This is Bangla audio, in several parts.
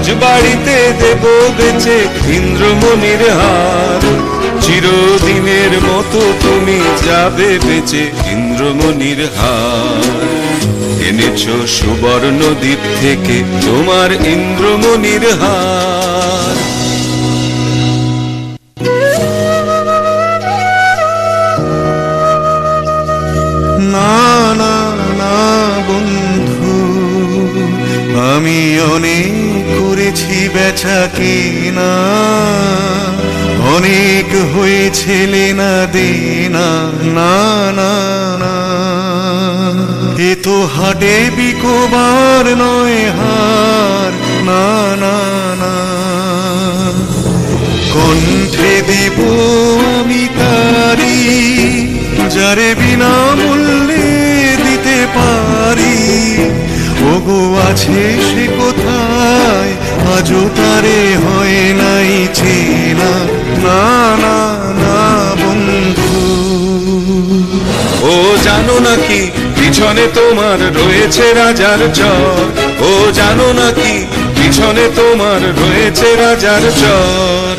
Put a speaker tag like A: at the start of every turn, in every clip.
A: রাজবাড়িতে দেব বেচে ইন্দ্রমণির হার। চিরদিনের মতো তুমি যাবে বেচে ইন্দ্রমণির হার। এনেছো সুবর্ণ দ্বীপ থেকে তোমার ইন্দ্রমণির হার।
B: না না না বন্ধু, আমি অনেক করেছি বেচা কিনা, অনেক হয়েছে লেনা দেনা। না না না, এ তো হাটে বিকোবার নয় হার। না না না, কণ্ঠে দেব আমি তারি, যারে বিনামূল্যে দিতে পারি। ওগো আছে সে কোথায়, আজও তারে হয় নাই চেনা। না না না বন্ধু,
A: ও জানো নাকি পিছনে তোমার রয়েছে রাজার চর। ও জানো নাকি পিছনে তোমার রয়েছে রাজার চর।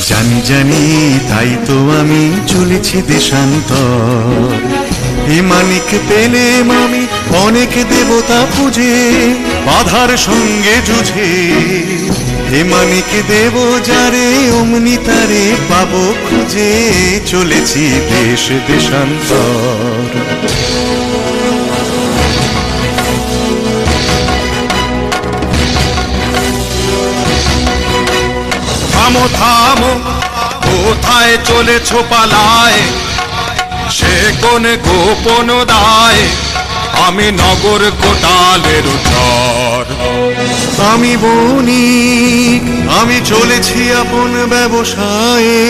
B: জানি জানি তাই তো আমি চলেছি দেশান্তর। এ মানিক পেলেম আমি অনেক দেবতা পুজে, বাধার সঙ্গে যুঝে। এ মানিক দেব যারে অমনি তারে পাবো খুঁজে, চলেছি দেশ দেশান্তর।
A: থামো থামো, কোথায় চলেছো পালায়? সে কোন গোপন দায়, আমি নগর কোটালের চর।
B: আমি বণিক, আমি চলেছি আপন ব্যবসায়ে,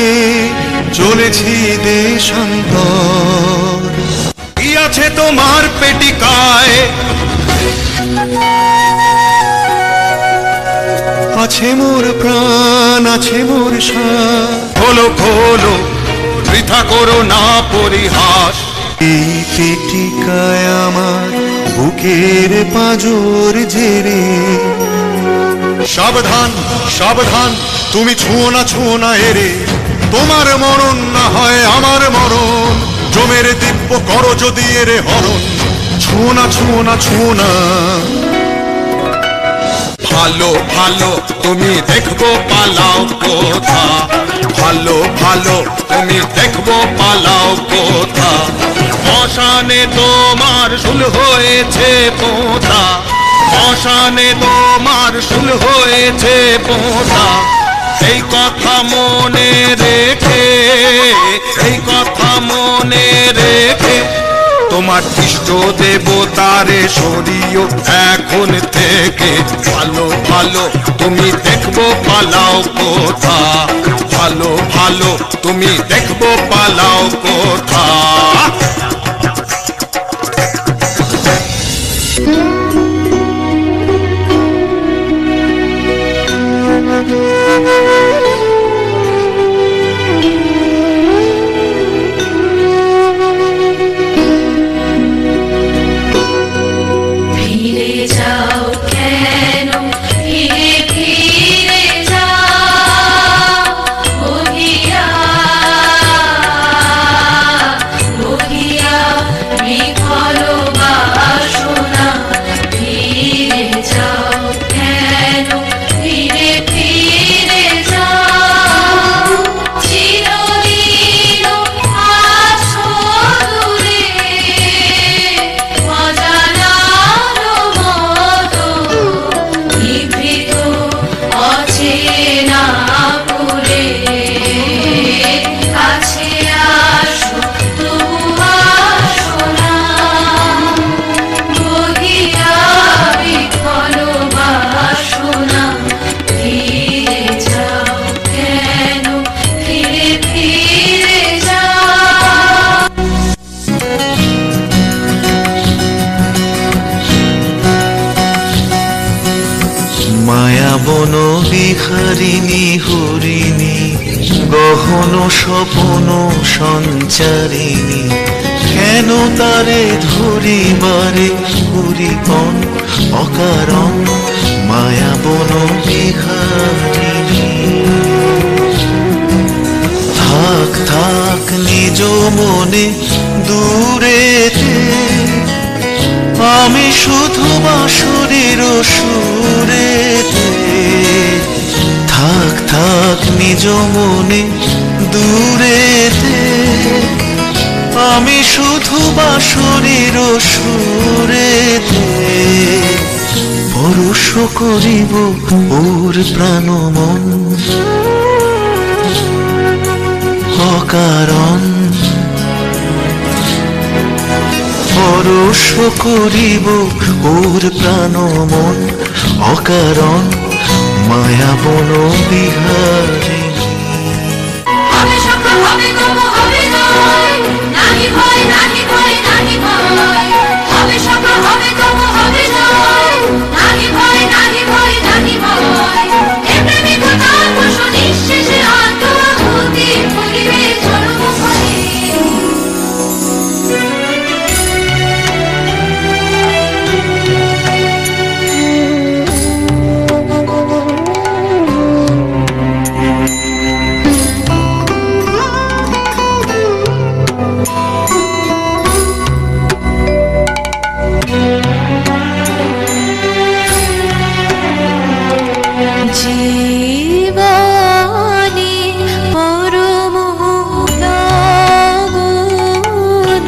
B: চলেছি দেশান্তর।
A: কি আছে তোমার পেটিকায়?
B: আছে মোর প্রাণ, আছে মোর শ্বাস।
A: খোলো খোলো, বৃথা করো না পরিহাস।
B: এই পেটিকায় আমার বুকের পাঁজর জেরে। সাবধান সাবধান, তুমি ছুঁয়ো না এরে। তোমার মরণ না হয় আমার মরণ, জমের দিব্য করো যদি এরে হরণ। ছুঁয়ো না।
A: ভালো ভালো তুমি দেখবো পালাও কোথা। ভালো ভালো তুমি দেখবো পালাও কোথা। শ্মশানে তোমার শুল হয়েছে পোঁতা। শ্মশানে তোমার শুল হয়েছে পোঁতা। এই কথা মনে রেখে, এই কথা মনে রেখে তোমার ইষ্ট দেবতারে সরিও এখন থেকে। ভালো ভালো তুমি দেখবো পালাও কোথা। ভালো ভালো তুমি দেখবো পালাও কোথা।
B: বন বিহারিণী হরিণী গহন স্বপন সঞ্চারিণী, কেন তারে ধরিবারে করিপন অকারণ। মায়া বন
C: বিহারিণী। থাক থাক নিজ মনে দূরেতে, আমি শুধু বাঁশরীর সুরেতে। থাক থাক নিজ মনে দূরেতে, আমি শুধু বাঁশরীর সুরেতে। পরশ করিব ওর প্রাণ মন অকারণ। পরশ করিব ওর প্রাণ মন অকারণ, মায়া বন বিহারিণী।
D: হবে সফল হবে গো হবে জয়, নাহি ভয় নাহি ভয় নাহি ভয়। হবে সফল হবে গো হবে জয়, নাহি ভয় নাহি ভয় নাহি ভয়। এ প্রেমিকতা পশু নিঃশেষে আত্মাহুতি করিবে জন্মভূমি। জীবনে পরম লগন,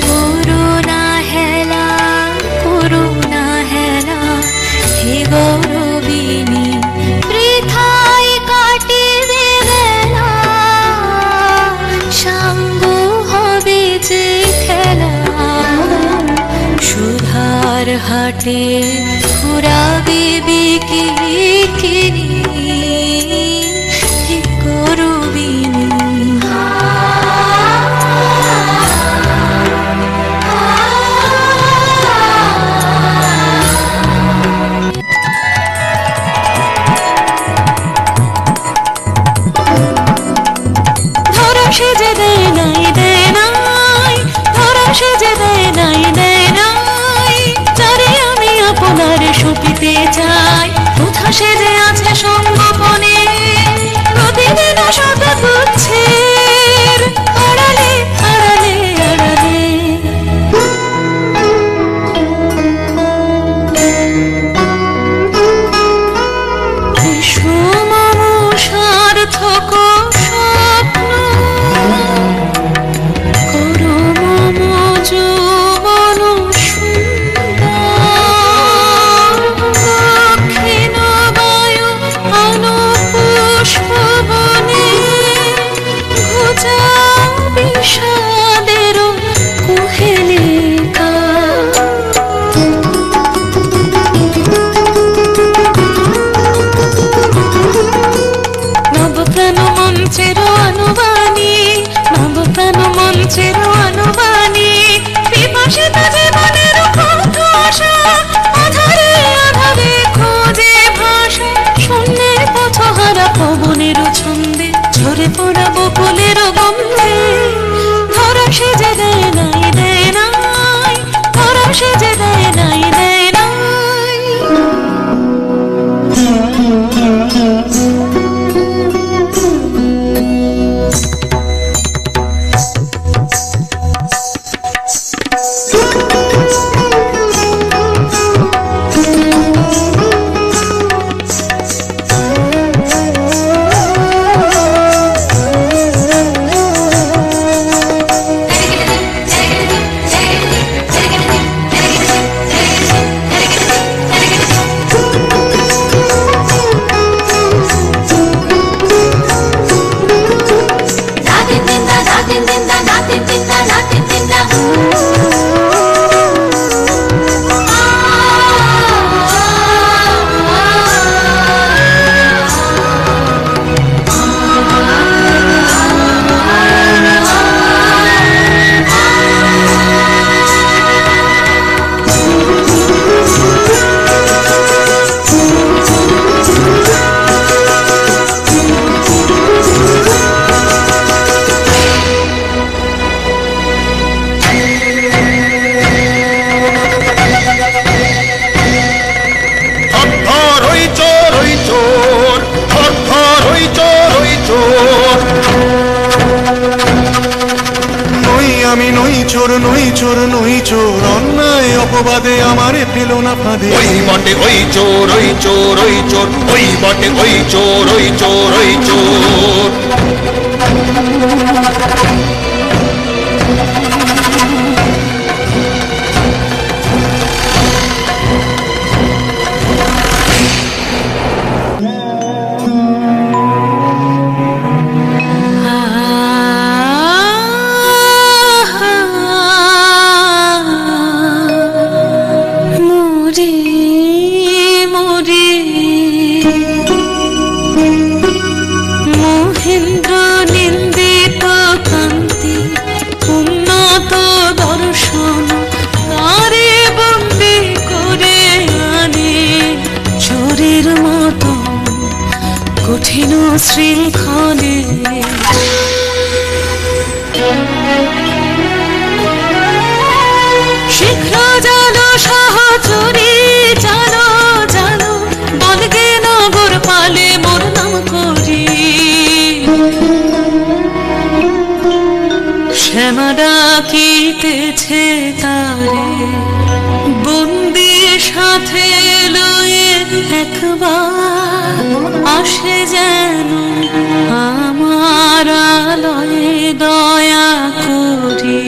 D: করুণা হেলা হে গৌরবিনী। বৃথাই কাটিবে বেলা, সাঙ্গ হবে যে খেলা। সুধার হাটে ঘুরাবে বিকিনি হে গৌরবিনী। ধরম সেজে দেয় নাই দেয় নাই, ধরম সেজে দেয় নাই দেয় নাই। যারে আমি আপনার সপিতে চাই, কোথা সেজে আছে সঙ্গোপনে। প্রতিদিন শত তুচ্ছের আড়ালে আড়ালে আড়ালে। মম সার্থক স্বপ্ন, করো মম যৌবন সুন্দর। দক্ষিণ বায়ু
B: নই চোর অন্যায় অপবাদে আমারে পেল না ফাঁদে।
A: ওই বটে ওই চোর ওই চোর ওই চোর, ওই বটে ওই চোর ওই চোর ওই চোর।
E: কঠিন শৃঙ্খলে শীঘ্র জানো সহচরী জানো জানো বলগে নগর পালে মোর নাম করি শ্যামা ডাকিতেছে তারে বন্দি সাথে লয়ে একবার আসে যেন আমার আলয়ে দয়া করি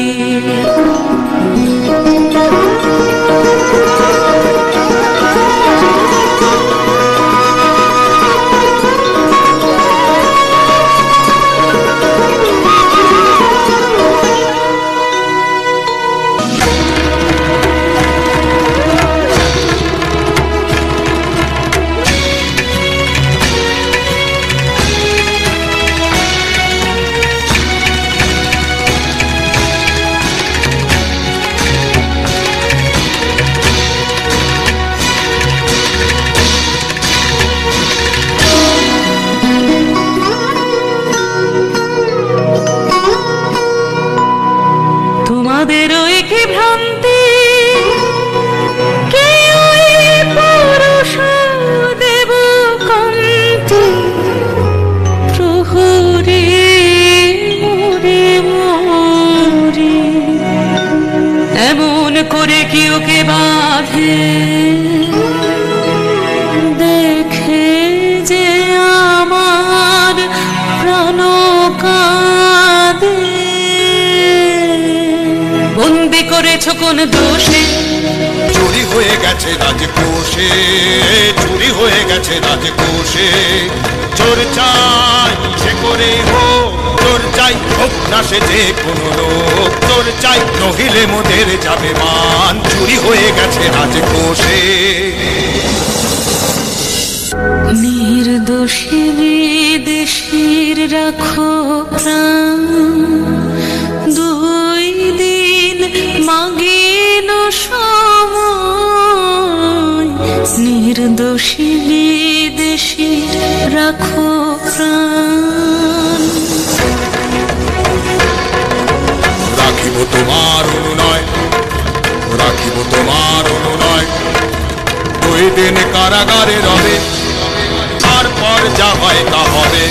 E: তোমাদেরও কি ভ্রান্তি কেউই পুরুষ দেব কন্তি প্রহরী মরে মরি এমন করে কি ওকে বাঁধে দেখে যে আমার প্রাণ কাঁদে বন্দি করেছ কোন দোষে
A: চুরি হয়ে গেছে রাজকোষে, চুরি হয়ে গেছে রাজকোষে। চোর চাই সে করে হোক, চোর চাই হোক না সে যে কোনো লোক, চোর চাই নহিলে মোদের যাবে মান। চুরি হয়ে গেছে রাজকোষে।
E: নির্দোষী বিদেশীর রাখো প্রাণ দুই দিন মাগিন সময় নির্দোষী বিদেশীর রাখো প্রাণ
A: রাখিব তোমার অনুনয়, রাখিব তোমার অনুনয়। দুই দিন কারাগারে রবে, তারপর যা হয় তা হবে।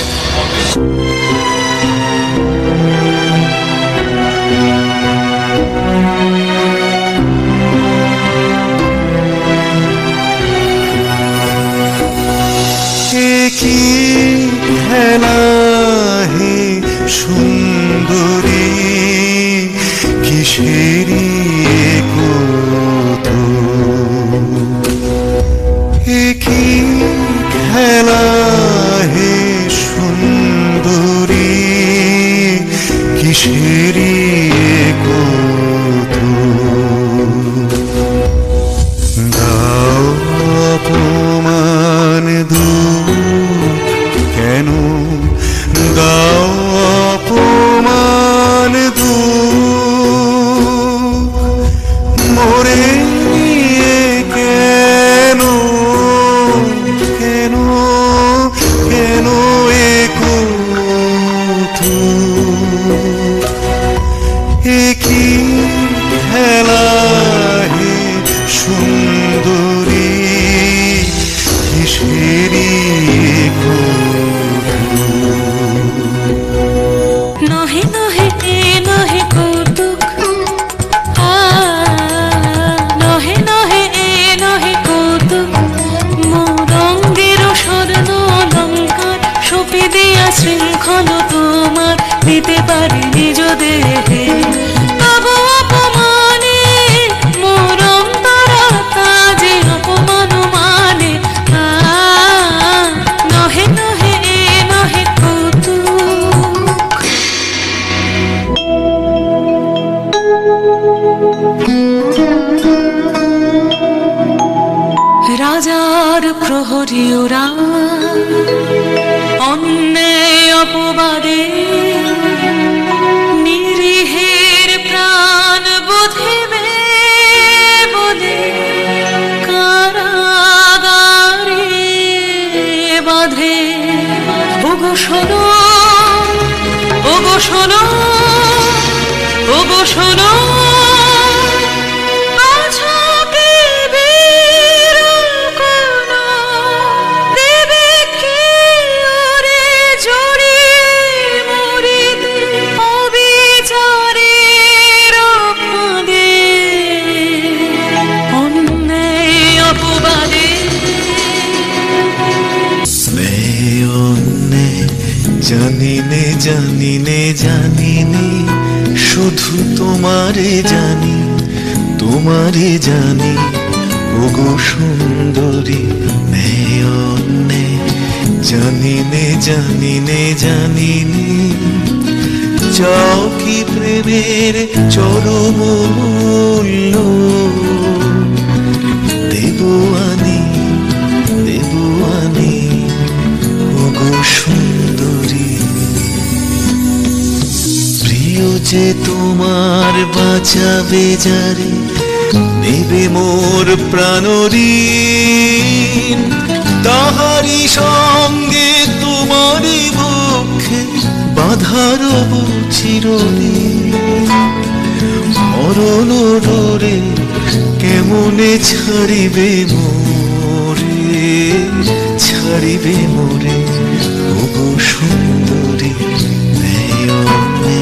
B: কি খেলা হে সুন্দরী কিসেরি কি খেলা হে সুন্দরী
E: হাজার প্রহরী ওরা অন্যায় অপবাদে নিরীহের প্রাণ বোধিবে বলে কারাগারে বাঁধে। ওগো শোনো, ওগো শোনো, ওগো শোনো,
C: জানিনে জানিনে জানিনে শুধু তোমারে জানি, তোমারে জানি ওগো সুন্দরী মেয়নে। জানিনে জানিনে জানিনে চাও কি প্রেমের চরম মূল্য, দেবো আনি, দেবো আনি ওগো সুন্দরী। প্রিয় যে তোমার বাঁচাবে যারে, নেবে মোর প্রাণঋণ, তাহারি সঙ্গে তোমারই বক্ষে বাঁধার চিরদিন। মরণ ডোরে কেমনে ছাড়িবে মোরে, ছাড়িবে মোরে ওগো সুন্দরী মেয়নে।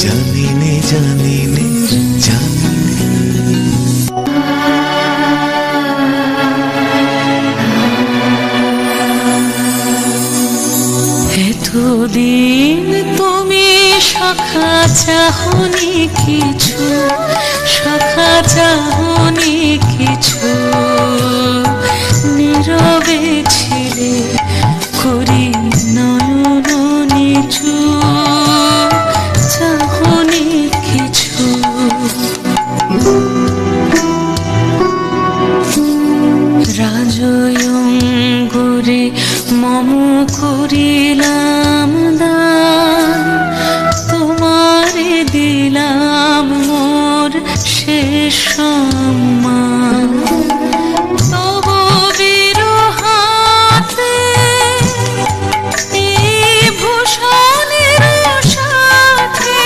C: জানিনে জানিনে জানিনে
E: এতদিন তুমি শাখা চাহনি কিছু, শাখা চাহনি কিছু, নীরবে ছিলে করি নয়ন নিচু, চাহনি কিছু। রাজয়ঙ্গরে মম করিলাম দান, তোমারে দিলাম মোর শেষ সম্মান। তব বিরহাতে এই ভূষণের সাথে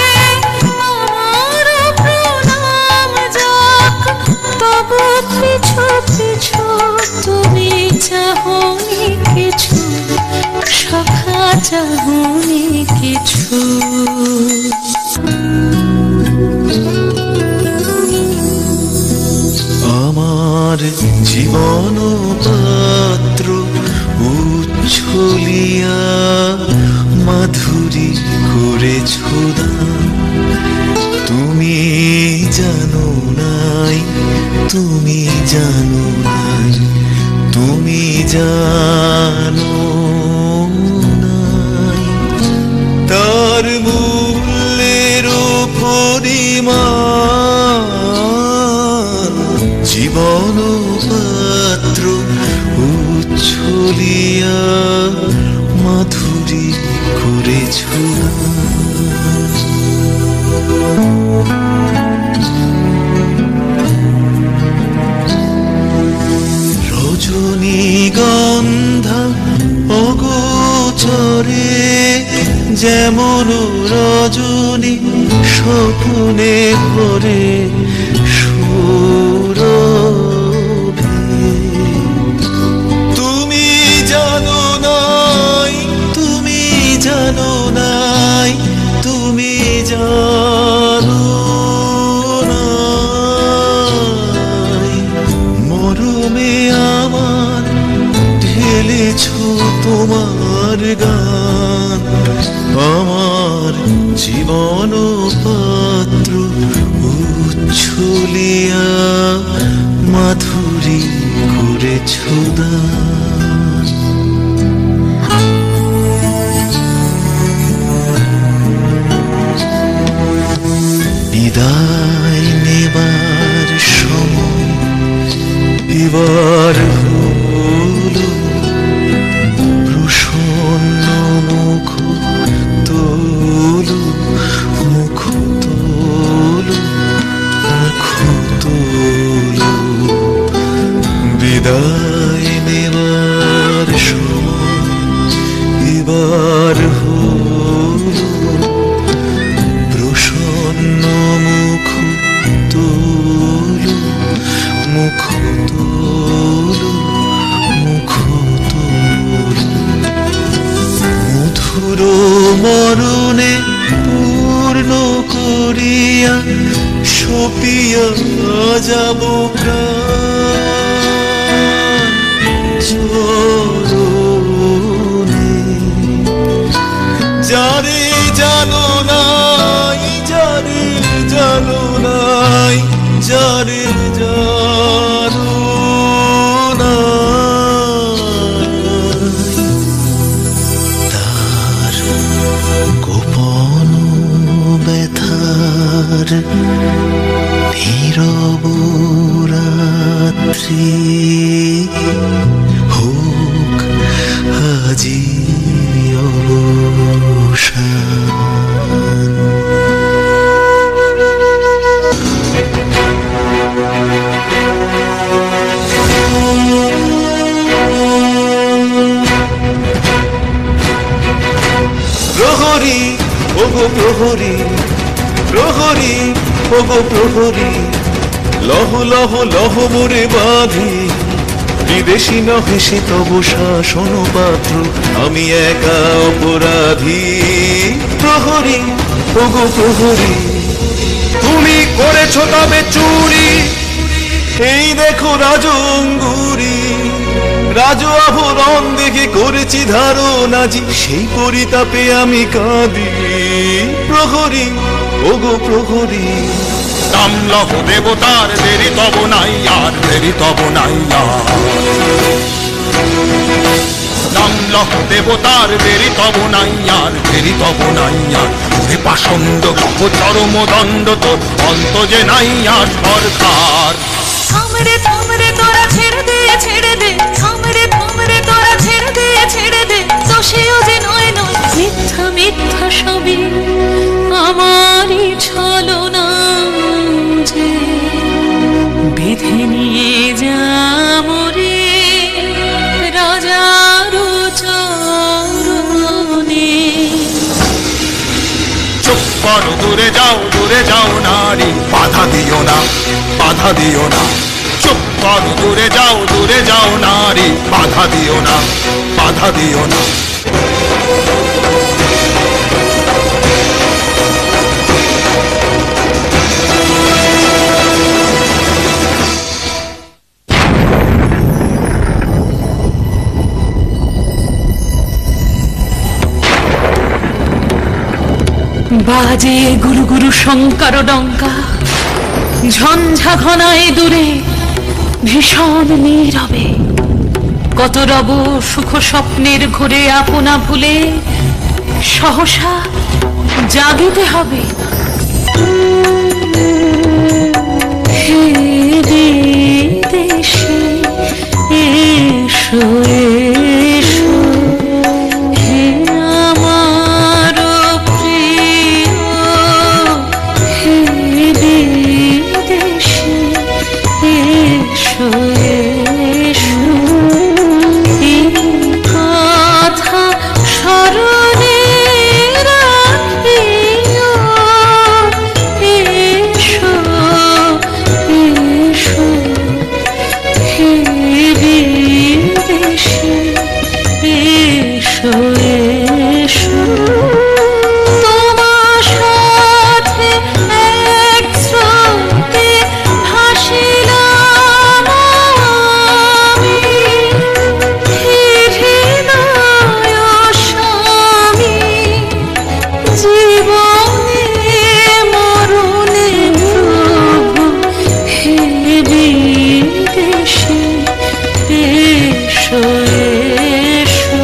E: আমার প্রণাম যাক, তবু পিছু পিছু তুমি চাহনি কিছু, শাখা চাহনি কিছু।
C: আমার জীবন পাত্র উচ্ছলিয়া মাধুরী করেছ দান। তুমি জানো নাই, তুমি জানো নাই, তুমি জানো নাই তার মূল্যের পরিমাণ। জীবন পাত্র উচ্ছলিয়া মাধুরী করেছ রজনীগন্ধা অগোচরে, যেমন রজনী স্বপ্নে ভরে সুরভে। তুমি জানো নাই, তুমি জানো নাই, তুমি জানো নাই মরমে আমার ঢেলেছ তোমার গান। আমার জীবন পাত্র উচ্ছলিয়া মাধুরী করেছ দান। বিদায় নেবার সময় এবার নেবার এবার হলো প্রসন্ন মুখ তোলো মুখ তোলো মুখ তোলো মধুর মরণে পূর্ণ করিয়া সপিয়া যাব প্রাণ চরণে যারে জানো নাই যারে জানো নাই যারে জানো নাই তার গোপন ব্যথার নীরব রাত্রি হোক আজি অবসান। প্রহরী ওগো প্রহরী প্রহরী ওগো প্রহরী লহ লহ লহ মোরে বাঁধি বিদেশি নহে সে তব শাসন পাত্র আমি একা অপরাধী প্রহরী ওগো প্রহরী
B: তুমি করেছো তবে চুরি
C: এই দেখো রাজঙ্গুরি রাজ আভরণ দেখে করেছি ধারণ আজি সেই পরিতাপে আমি কাঁদি প্রহরী ওগো প্রহরী
A: নাম লহ দেবতার দেরি তব নাই আর দেরি তব নাই আর নাম লহ দেবতার দেরি তব নাই আর দেরি তব নাই আর ওরে পাষণ্ড ও চরম দণ্ড তোর অন্ত যে নাই আর সরকার
E: থামরে থামরে তোরা ছেড়ে দে থামরে থামরে তোরা ছেড়ে দে দোষেও যে নয় নয় মিথ্যা মিথ্যা সবই আমারই ছলনা যে বেঁধে নিয়ে যা মোরে রাজার চরণে।
A: চুপ করো দূরে যাও নারী বাধা দিও না বাধা দিও না চুপ করো দূরে যাও নারী বাধা দিও না বাধা দিও না
E: বাজে গুরু গুরু শঙ্কর ডঙ্কা ঝঞ্ঝা ঘনায় দূরে ভীষণ নীরবে কত রব সুখ স্বপ্নের ঘোরে আপনা ভুলে সহসা জাগিতে হবে। হে বিদেশী এসো এসো হে আমার প্রিয় হে বিদেশী এসো এসো এই কথা স্মরণে রাখিও এসো এসো হে বিদেশী এসো এসো তোমার সাথে এক স্রোতে ভাসিলাম আমি হৃদয় স্বামী জীবনে মরণে প্রভু হে বিদেশী এসো এসো।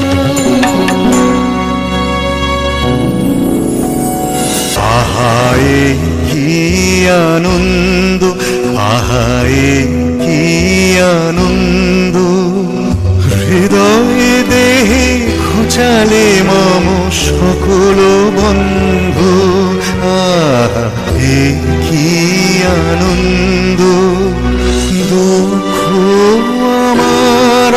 C: আহায়ে কি আনন্দ আহায়ে কি আনন্দ হৃদয়ে দেহে ঘুচালে মম সকল বন্ধু আহায়ে কি আনন্দ দুঃখ আমার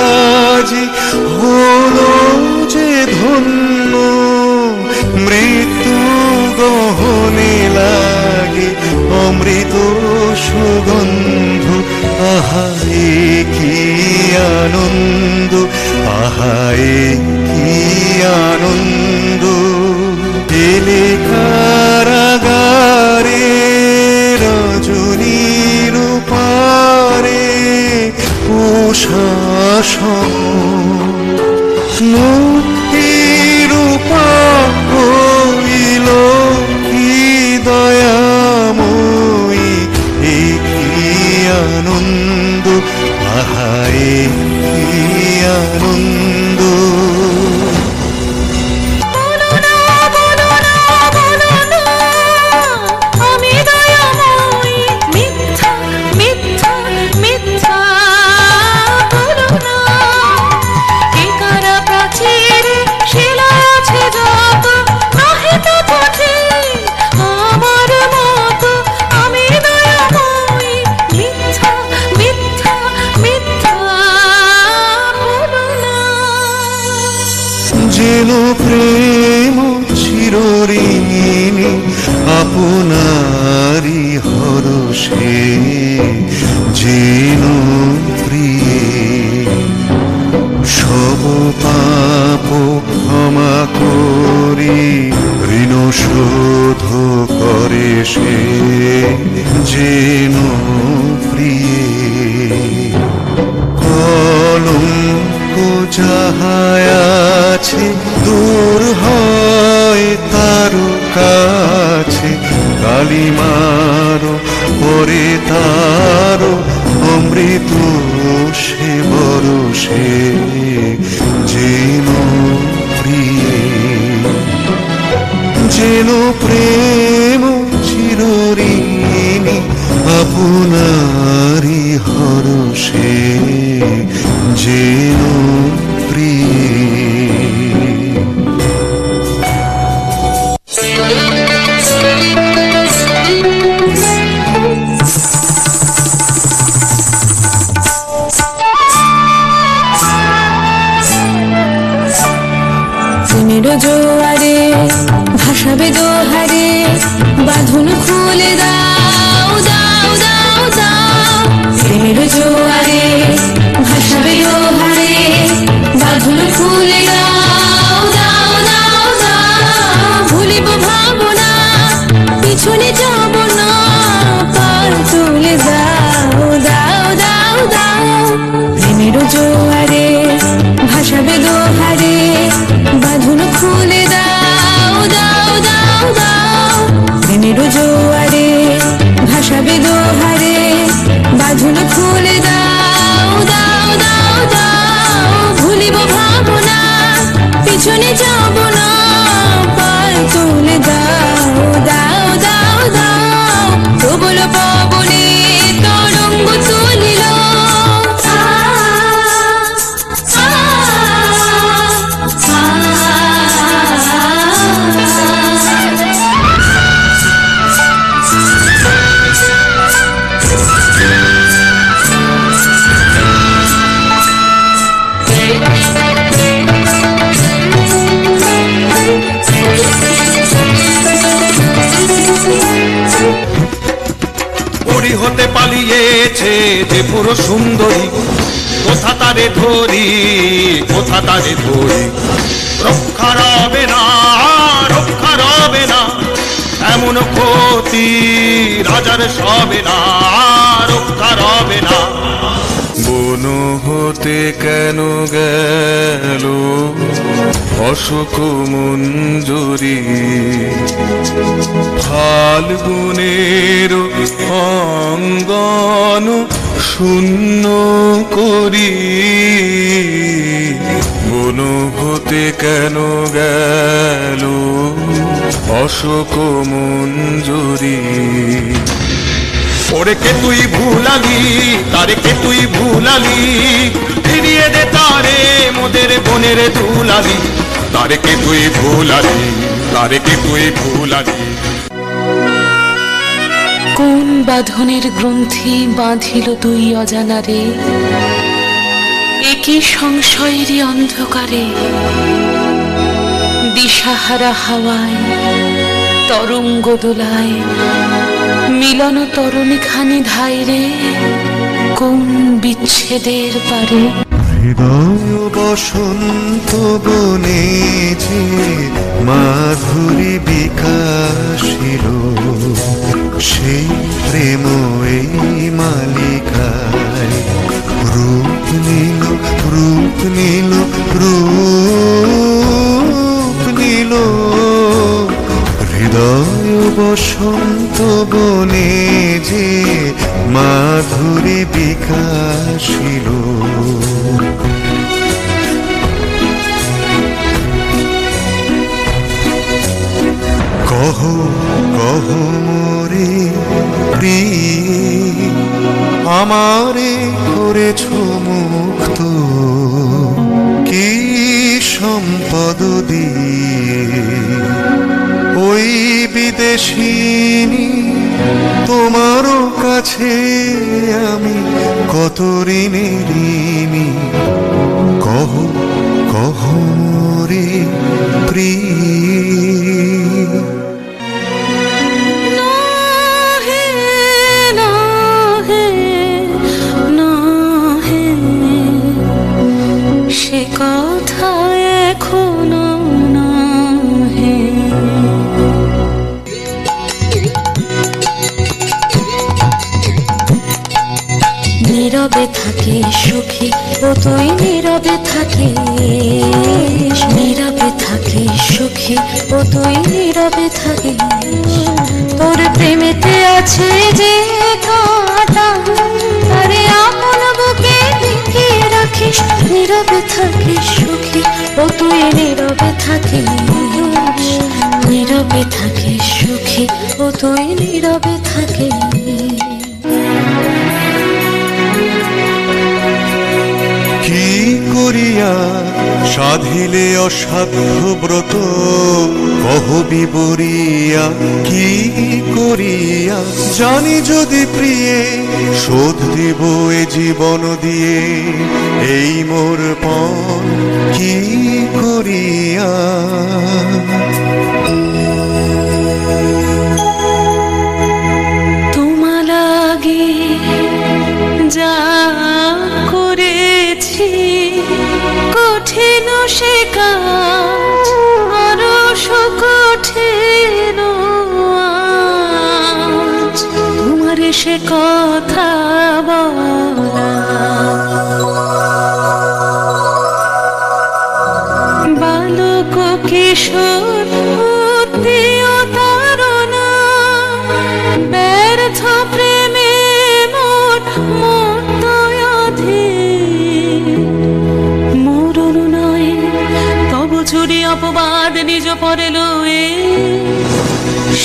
B: আনন্দ, আহায় কি আনন্দ। এলে কারাগারে রজনীর পারে প্রশাসন, মুক্তির হইল কি দয়াময়ী, এ কি আনন্দ, আহায় কি আনন্দ। যেন প্রেম চিরঋণী আপনারি হরষে, যেন প্রিয়ে সব পাপ ক্ষমা করি ঋণ শোধ করে সে, যেন প্রিয়ে কলঙ্ক যাহায় আছে দূর হয় তার কাছে, কালিমার পরে তার অমৃত সে বরষে, যেন প্রিয়ে যেন প্রেম চিরঋণী আপনারি হরষে, যেন প্রিয়ে।
E: জোয়ারে ভাসাবে দোহারে, বাঁধন খুলে দাও দাও দাও দাও। প্রেমের জোয়ারে ভাসাবে দোহারে, বাঁধন খুলে দাও দাও দাও দাও। ভুলিব ভাবনা পিছনে যাব না, পার তুলে দাও দাও দাও দাও। প্রেমের জোয়ারে ভাসাবে দোহারে, বাঁধন খুলে দাও দাও দাও দাও। প্রেমের জোয়ারে ভাসাবে দোহারে, বাঁধন খুলে দাও দাও দাও দাও। ভুলিব ভাবনা পিছনে যাব না, পায়ে তুলে দাও দাও দাও দাও। প্রবল পবনে তরঙ্গ তুলিল,
A: হতে পালিয়েছে যে পুরো সুন্দরী, কোথা তারে ধরি কোথা তারে ধরি। রক্ষা রবে না রক্ষা রবে না, এমন ক্ষতি রাজার সবে না, রক্ষা রবে না।
B: বন হতে কেন গেল অশোক মঞ্জুরি, ফাল্গুনের অঙ্গন শূন্য করি। বন হতে কেন গেল অশোক মঞ্জুরি।
A: ওরে কে তুই ভুলালি তারে কে তুই ভুলালি, ফিরিয়ে দে তারে মোদের বনের দুলালি। তারে কে তুই ভুলালি তারে কে তুই ভুলালি।
E: কোন বাঁধনের গ্রন্থি বাঁধিল তুই অজানারে, একই সংশয়েরই অন্ধকারে। দিশাহারা হাওয়ায় তরঙ্গ দোলায়, মিলন তরণী খানি ধাইরে, কোন বিচ্ছেদের পারে।
B: হৃদয় বসন্ত বনে যে মাধুরী বিকাশিল, সেই প্রেম এই মালিকায় রূপ নীল, রূপ নীল, রূপ নীল। হৃদয় বসন্ত বনে যে মাধুরী বিকাশিল। কহ কহ মোরে প্রিয়ে, আমারে করেছ মুক্ত কি সম্পদ দিয়ে। ওই বিদেশিনী তোমারও কাছে আমি কত ঋণে ঋণী। কহ কহ মোরে প্রিয়ে।
E: সে কথা এখনো নহে। নীরবে থাকে সুখী ও তুই নীরবে থাকে, নীরবে থাকে সুখী ও তুই নীরবে থাকে। তোর প্রেমেতে আছে যে কাঁটা, আরে আপন বুকে লুকিয়ে রাখিস। নীরবে থাকিস সুখী ও তুই নীরবে থাকিস, নীরবে থাকিস সুখী ও তুই নীরবে থাকিস।
B: কি করিয়া সাধিলে অসাধ্য ব্রত কহ বিবরিয়া। কি করিয়া জানি যদি প্রিয়ে শোধ দিব এ জীবন দিয়ে এই মোর পণ। কি করিয়া
E: তোমা লাগে যা করেছি কঠিন সে কাজ, আরো কঠিন আজ। তোমার সে কথা বলা বালক কিশোর উদ্দীয় তারণা, ব্যর্থ প্রেমে মোর মর্তয়াধীন। মরণ নয় তব ছুরি অপবাদ নিজ পরে লয়ে,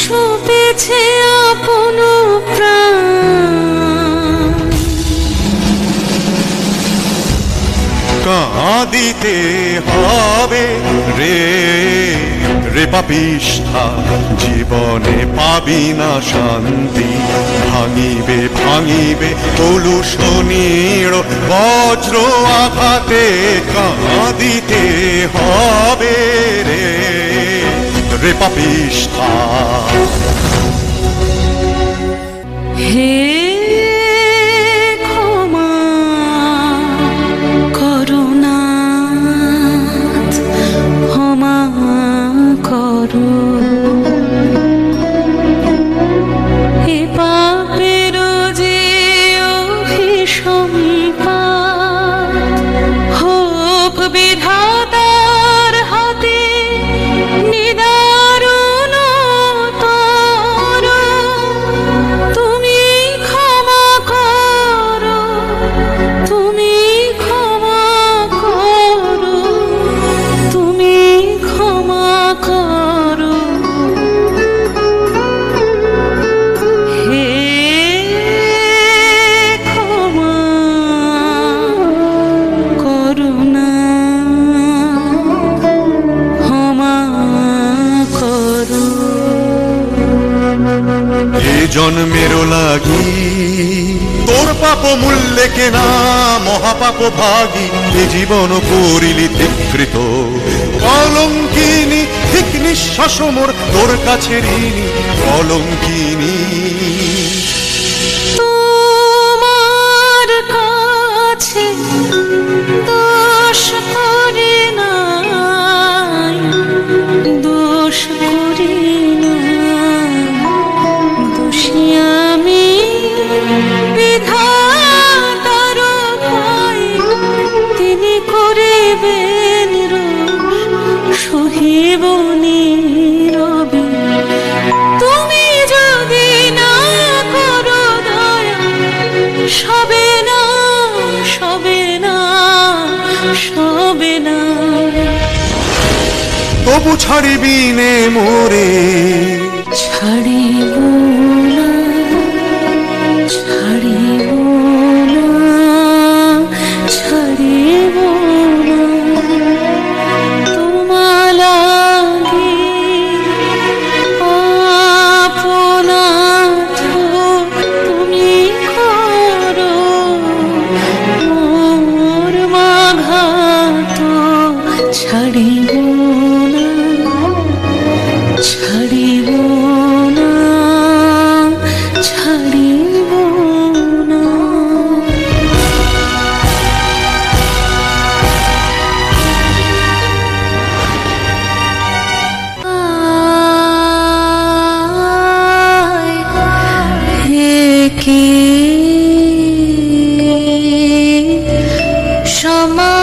E: সপেছে আপন প্রাণ।
B: কাঁদিতে হবে রে রে পাপিষ্ঠা, জীবনে পাবি না শান্তি। ভাঙিবে ভাঙিবে কলুষণীর বজ্র আঘাতে। কাঁদিতে হবে রে রে পাপিষ্ঠা।
E: হে ক্ষমা করুণাথ, ক্ষমা করো। এ পাপের যে অভিসম্পাত হোক বিধাতার হাতে নিদারুণ তর। তুমি ক্ষমা করো, তুমি ক্ষমা করো, তুমি ক্ষমা করো। হে ক্ষমা করুণা, ক্ষমা করো।
B: এ জন্মের লাগি তোর পাপ মূল্যে কেনা মহাপাপ ভাগী। এ জীবন করিলি ধিকৃত কলঙ্কিনী, ঠিক নিঃশ্বাস মোর তোর কাছে ঋণী কলঙ্কিনী।
E: তোমার কাছে দেবেন রোষ সহিব নীরবে তুমি যদি না করো দয়া সবে না সবে না সবে না
B: তবু ছাড়িবি নে মোরে
E: ছাড়িব না ছাড়িব না ছাড়িব না তোমার লাগি আপনাথ তুমি করো মোর মাঘাত ছাড়িব না ছাড়িব না ছাড়িব না কে সমা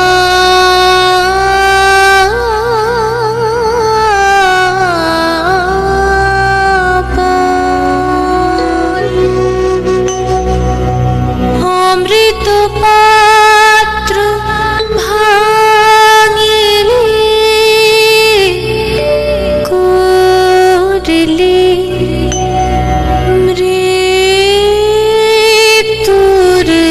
E: অমৃত পাত্র ভাঙিলি করিলি মৃত্যুরে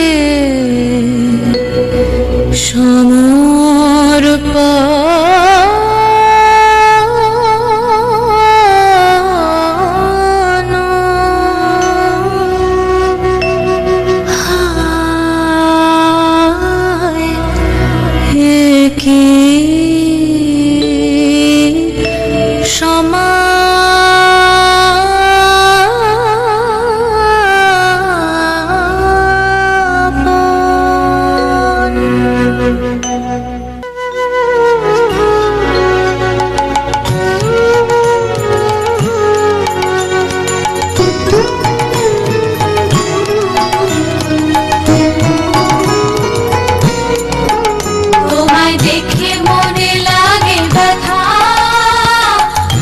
E: তোমায় দেখে মনে লাগে ব্যথা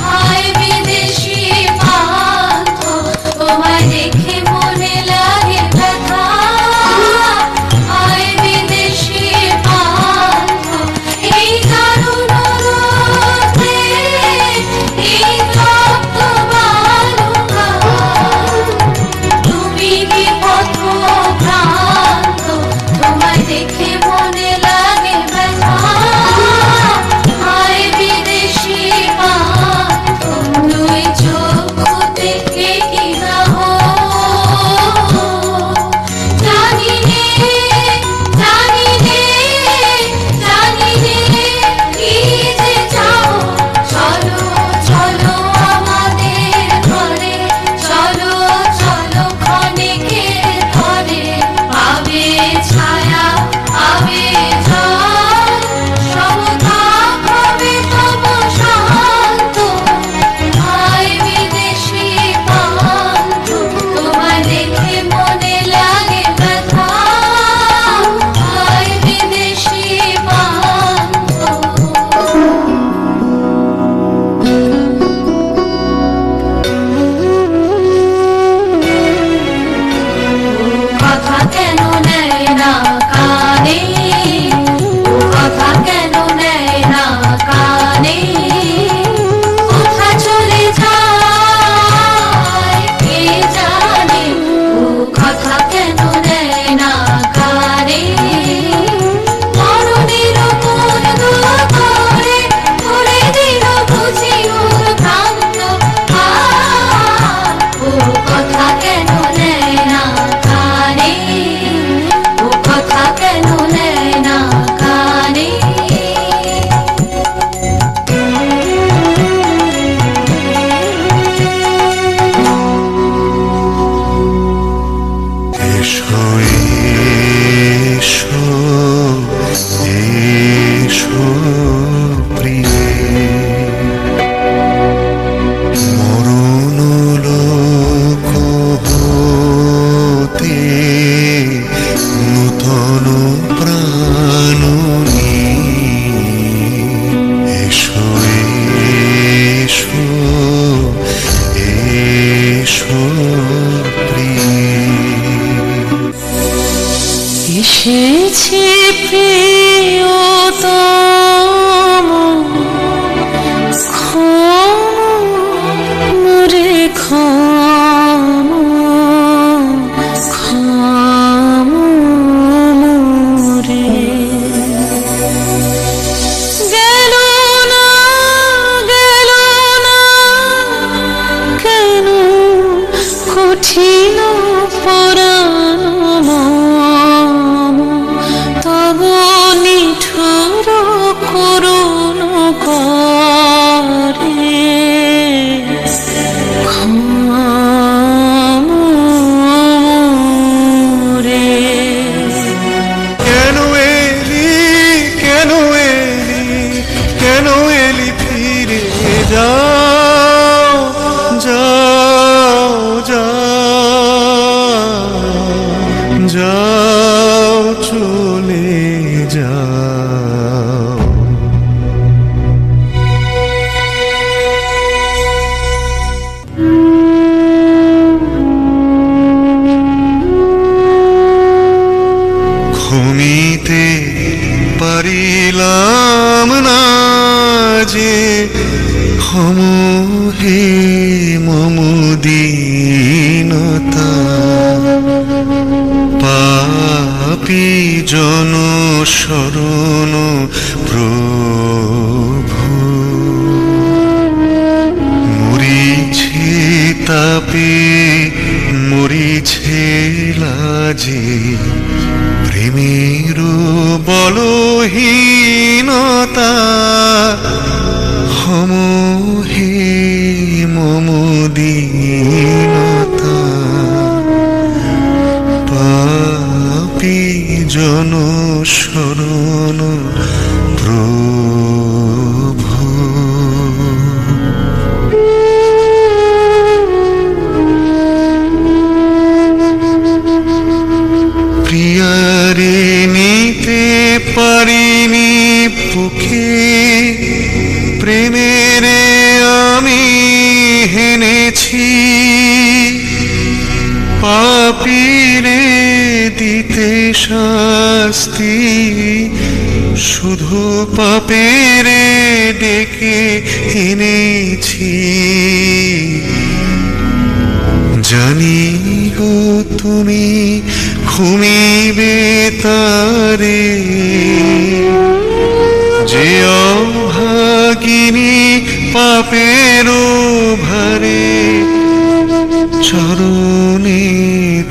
E: হায় বিদেশি পান্থ তোমায় দেখে মনে লাগে ব্যথা হায় বিদেশি পান্থ এই দারুণ রোদে এই তপ্ত বালুকা তুমি কি পথভ্রান্ত তোমায় দেখে মনে লাগে ব্যথা হায় বিদেশি পান্থ দুই চোখে কি দাও জানি নে জানি নে জানি নে কি যে চাও চলো চলো আমাদের ঘরে চলো চলো ক্ষণিকে ধরে পাবে ছায়া পাবে জল সমতা হবে তব শান্ত হায় বিদেশি পান্থ তোমায় দেখে মনে লাগে ব্যথা হায় বিদেশি পান্থ কথা কেন নেয় না কানে কথা কেন নেয় না কানে কথা চলে যায় কে জানে ও কথা কেন নেয় না কানে মরণের কোন করে করে দিল বুঝি ওর ভ্রান্ত ও কথা কেন নেয় না কানে ও কথা কেন নেয় না কানে
B: এসো এসো এসো প্রিয়ে মরণ লোক হতে নূতন প্রাণ নিয়ে কেন এলি ফিরে যাও যাও যাও যাও চলে যাও। ঘুমিতে পারিলাম না যে হে মমদীনতা, পাপী জন শরণ প্রভু, মরিছে তাপে মরিছে লাজে, প্রেমের বলহীনতা, হে মমদীনতা, পাপী জন শরণ প্রভু। প্রিয়ারে নিতে পারিনি বুকে, প্রেমেরে আমি হেনেছি, পাপীরে দিতে শাস্তি, শুধু পাপেরে ডেকে এনেছি। জানি গো তুমি ঘুমিবে তারে, যে অভাগিনী পাপের ভারে, চরণে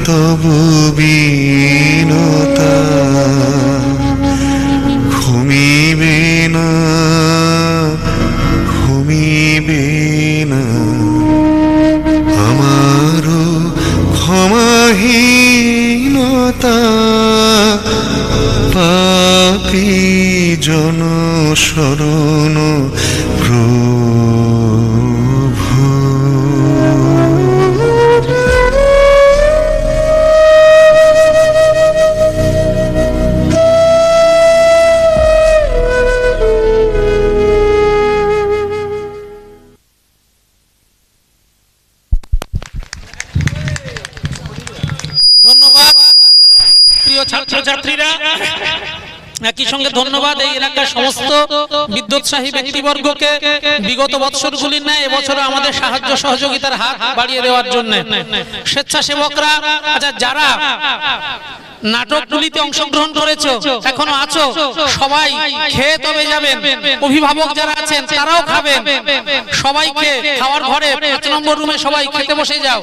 B: তব বিনতা, ঘুমিবে না ঘুমিবে না, আমারও ক্ষমাহীনতা, পাপী জন শরণ প্রভু।
F: ধন্যবাদ প্রিয় ছাত্রছাত্রীরা, একই সঙ্গে ধন্যবাদ এই এলাকার সমস্ত বিদ্যোৎসাহী ব্যক্তিবর্গকে বিগত বৎসরগুলির ন্যায় এবছর আমাদের সাহায্য সহযোগিতার হাত বাড়িয়ে দেওয়ার জন্য। স্বেচ্ছাসেবকরা, আচ্ছা যারা নাটকগুলিতে অংশগ্রহণ করেছো, এখনো আছো, সবাই খেয়ে তবে যাবেন। অভিভাবক যারা আছেন তারাও খাবেন। সবাইকে খাওয়ার ঘরে 5 নম্বর রুমে সবাই খেতে বসে যাও।